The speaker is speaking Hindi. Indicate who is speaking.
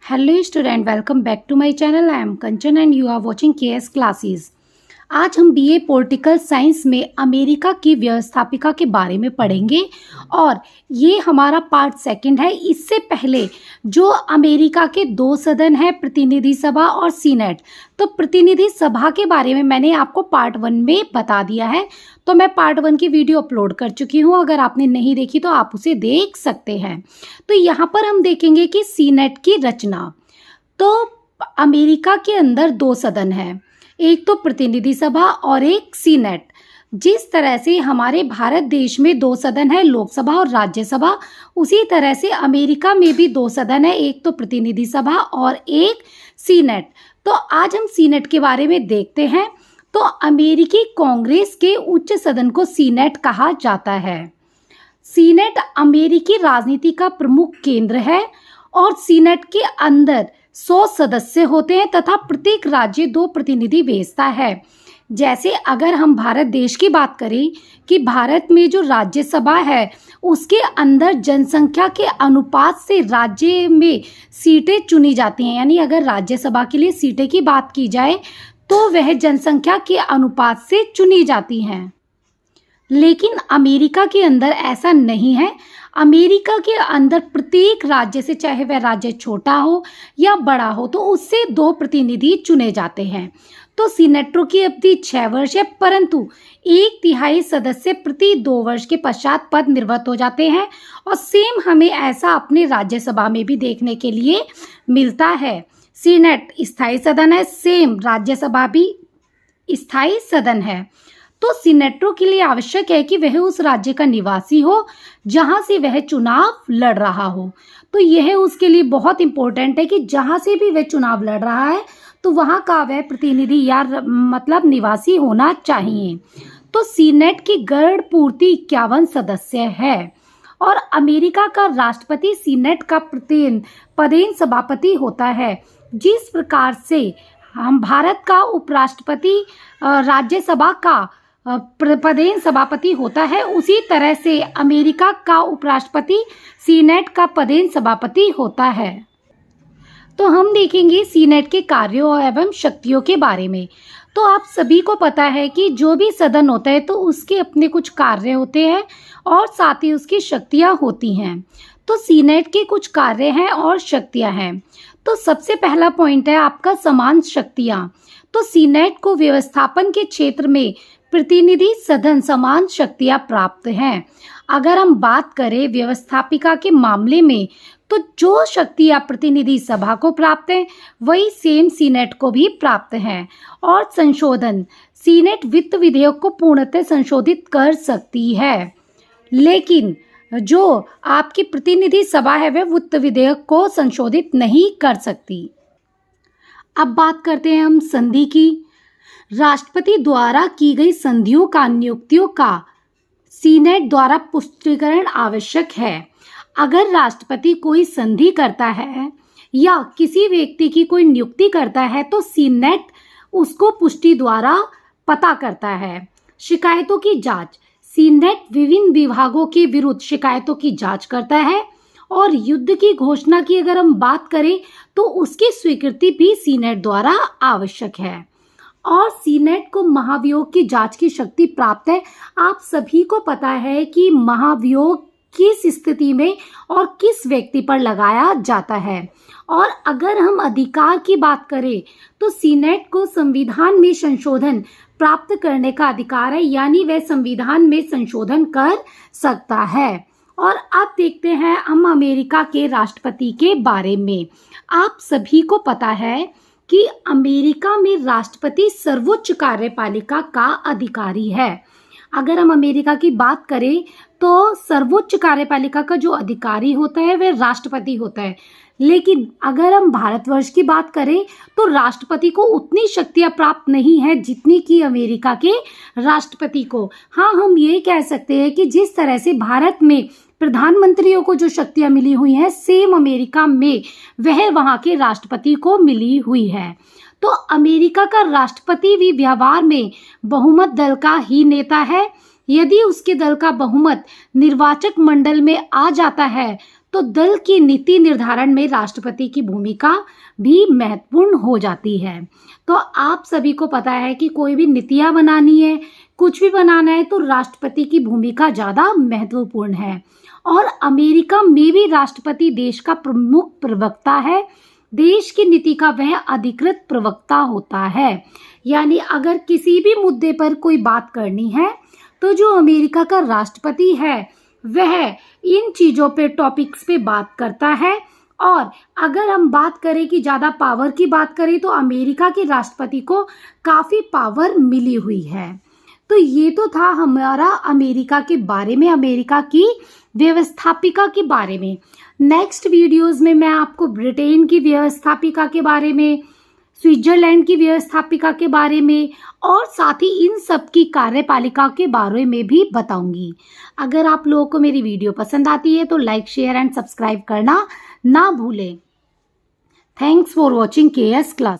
Speaker 1: Hello student, welcome back to my channel. I am Kanchan and you are watching KS Classes. आज हम बीए पॉलिटिकल साइंस में अमेरिका की व्यवस्थापिका के बारे में पढ़ेंगे और ये हमारा पार्ट सेकंड है। इससे पहले जो अमेरिका के दो सदन है, प्रतिनिधि सभा और सीनेट, तो प्रतिनिधि सभा के बारे में मैंने आपको पार्ट 1 में बता दिया है। तो मैं पार्ट 1 की वीडियो अपलोड कर चुकी हूँ, अगर आपने नहीं देखी तो आप उसे देख सकते हैं। तो यहाँ पर हम देखेंगे कि सीनेट की रचना। तो अमेरिका के अंदर दो सदन है, एक तो प्रतिनिधि सभा और एक सीनेट। जिस तरह से हमारे भारत देश में दो सदन है, लोकसभा और राज्यसभा, उसी तरह से अमेरिका में भी दो सदन है, एक तो प्रतिनिधि सभा और एक सीनेट। तो आज हम सीनेट के बारे में देखते हैं। तो अमेरिकी कांग्रेस के उच्च सदन को सीनेट कहा जाता है। सीनेट अमेरिकी राजनीति का प्रमुख केंद्र है और सीनेट के अंदर 100 सदस्य होते हैं तथा प्रत्येक राज्य 2 प्रतिनिधि भेजता है। जैसे अगर हम भारत देश की बात करें कि भारत में जो राज्यसभा है उसके अंदर जनसंख्या के अनुपात से राज्य में सीटें चुनी जाती हैं, यानी अगर राज्यसभा के लिए सीटें की बात की जाए तो वह जनसंख्या के अनुपात से चुनी जाती हैं। लेकिन अमेरिका के अंदर ऐसा नहीं है। अमेरिका के अंदर प्रत्येक राज्य से, चाहे वह राज्य छोटा हो या बड़ा हो, तो उससे 2 प्रतिनिधि चुने जाते हैं। तो सीनेटरों की अवधि 6 वर्ष है, परंतु 1/3 सदस्य प्रति 2 वर्ष के पश्चात पद निर्वृत्त हो जाते हैं। और सेम हमें ऐसा अपने राज्यसभा में भी देखने के लिए मिलता है। सीनेट स्थायी सदन है, सेम राज्यसभा भी स्थायी सदन है। तो सीनेटरों के लिए आवश्यक है कि वह उस राज्य का निवासी हो जहां से वह चुनाव लड़ रहा हो। तो यह उसके लिए बहुत इंपॉर्टेंट है कि जहां से भी वह चुनाव लड़ रहा है तो वहां का वह प्रतिनिधि या मतलब निवासी होना चाहिए। तो सीनेट की गढ़ पूर्ति 51 सदस्य है और अमेरिका का राष्ट्रपति सीनेट का पदेन सभापति होता है। जिस प्रकार से हम भारत का उपराष्ट्रपति राज्यसभा का पदेन सभापति होता है, उसी तरह से अमेरिका का उपराष्ट्रपति सीनेट का पदेन सभापति होता है। तो हम देखेंगे सीनेट के कार्यों एवं शक्तियों के बारे में। तो आप सभी को पता है कि जो भी सदन होता है तो उसके अपने कुछ कार्य होते हैं और साथ ही उसकी शक्तियां होती हैं। तो सीनेट के कुछ कार्य हैं और शक्तियां हैं। तो सबसे पहला पॉइंट है आपका समान शक्तियां। तो सीनेट को व्यवस्थापन के क्षेत्र में प्रतिनिधि सदन समान शक्तियां प्राप्त हैं। अगर हम बात करें व्यवस्थापिका के मामले में, तो जो शक्तियां प्रतिनिधि सभा को प्राप्त हैं वही सेम सीनेट को भी प्राप्त हैं। और संशोधन, सीनेट वित्त विधेयक को पूर्णतः संशोधित कर सकती है, लेकिन जो आपकी प्रतिनिधि सभा है वह वित्त विधेयक को संशोधित नहीं कर सकती। अब बात करते हैं हम संधि की। राष्ट्रपति द्वारा की गई संधियों का नियुक्तियों का सीनेट द्वारा पुष्टिकरण आवश्यक है। अगर राष्ट्रपति कोई संधि करता है या किसी व्यक्ति की कोई नियुक्ति करता है तो सीनेट उसको पुष्टि द्वारा पता करता है। शिकायतों की जांच, सीनेट विभिन्न विभागों के विरुद्ध शिकायतों की जांच करता है। और युद्ध की घोषणा की अगर हम बात करें तो उसकी स्वीकृति भी सीनेट द्वारा आवश्यक है। और सीनेट को महाभियोग की जांच की शक्ति प्राप्त है। आप सभी को पता है कि महाभियोग किस स्थिति में और किस व्यक्ति पर लगाया जाता है। और अगर हम अधिकार की बात करें तो सीनेट को संविधान में संशोधन प्राप्त करने का अधिकार है, यानी वह संविधान में संशोधन कर सकता है। और अब देखते हैं हम अमेरिका के राष्ट्रपति के बारे में। आप सभी को पता है कि अमेरिका में राष्ट्रपति सर्वोच्च कार्यपालिका का अधिकारी है। अगर हम अमेरिका की बात करें तो सर्वोच्च कार्यपालिका का जो अधिकारी होता है वह राष्ट्रपति होता है। लेकिन अगर हम भारतवर्ष की बात करें तो राष्ट्रपति को उतनी शक्तियां प्राप्त नहीं है जितनी कि अमेरिका के राष्ट्रपति को। हाँ, हम ये कह सकते हैं कि जिस तरह से भारत में प्रधानमंत्रियों को जो शक्तियां मिली हुई हैं, सेम अमेरिका में वह वहां के राष्ट्रपति को मिली हुई है। तो अमेरिका का राष्ट्रपति भी व्यवहार में बहुमत दल का ही नेता है, यदि उसके दल का बहुमत निर्वाचक मंडल में आ जाता है तो दल की नीति निर्धारण में राष्ट्रपति की भूमिका भी महत्वपूर्ण हो जाती है। तो आप सभी को पता है कि कोई भी नीतियां बनानी है, कुछ भी बनाना है, तो राष्ट्रपति की भूमिका ज़्यादा महत्वपूर्ण है। और अमेरिका में भी राष्ट्रपति देश का प्रमुख प्रवक्ता है। देश की नीति का वह अधिकृत प्रवक्ता होता है। यानी अगर किसी भी मुद्दे पर कोई बात करनी है तो जो अमेरिका का राष्ट्रपति है वह इन चीज़ों पे, टॉपिक्स पे बात करता है। और अगर हम बात करें कि ज़्यादा पावर की बात करें तो अमेरिका के राष्ट्रपति को काफ़ी पावर मिली हुई है। तो ये तो था हमारा अमेरिका के बारे में, अमेरिका की व्यवस्थापिका के बारे में। नेक्स्ट वीडियोस में मैं आपको ब्रिटेन की व्यवस्थापिका के बारे में, स्विट्जरलैंड की व्यवस्थापिका के बारे में और साथ ही इन सब की कार्यपालिका के बारे में भी बताऊंगी। अगर आप लोगों को मेरी वीडियो पसंद आती है तो लाइक, शेयर एंड सब्सक्राइब करना ना भूलें। Thanks for watching KS class.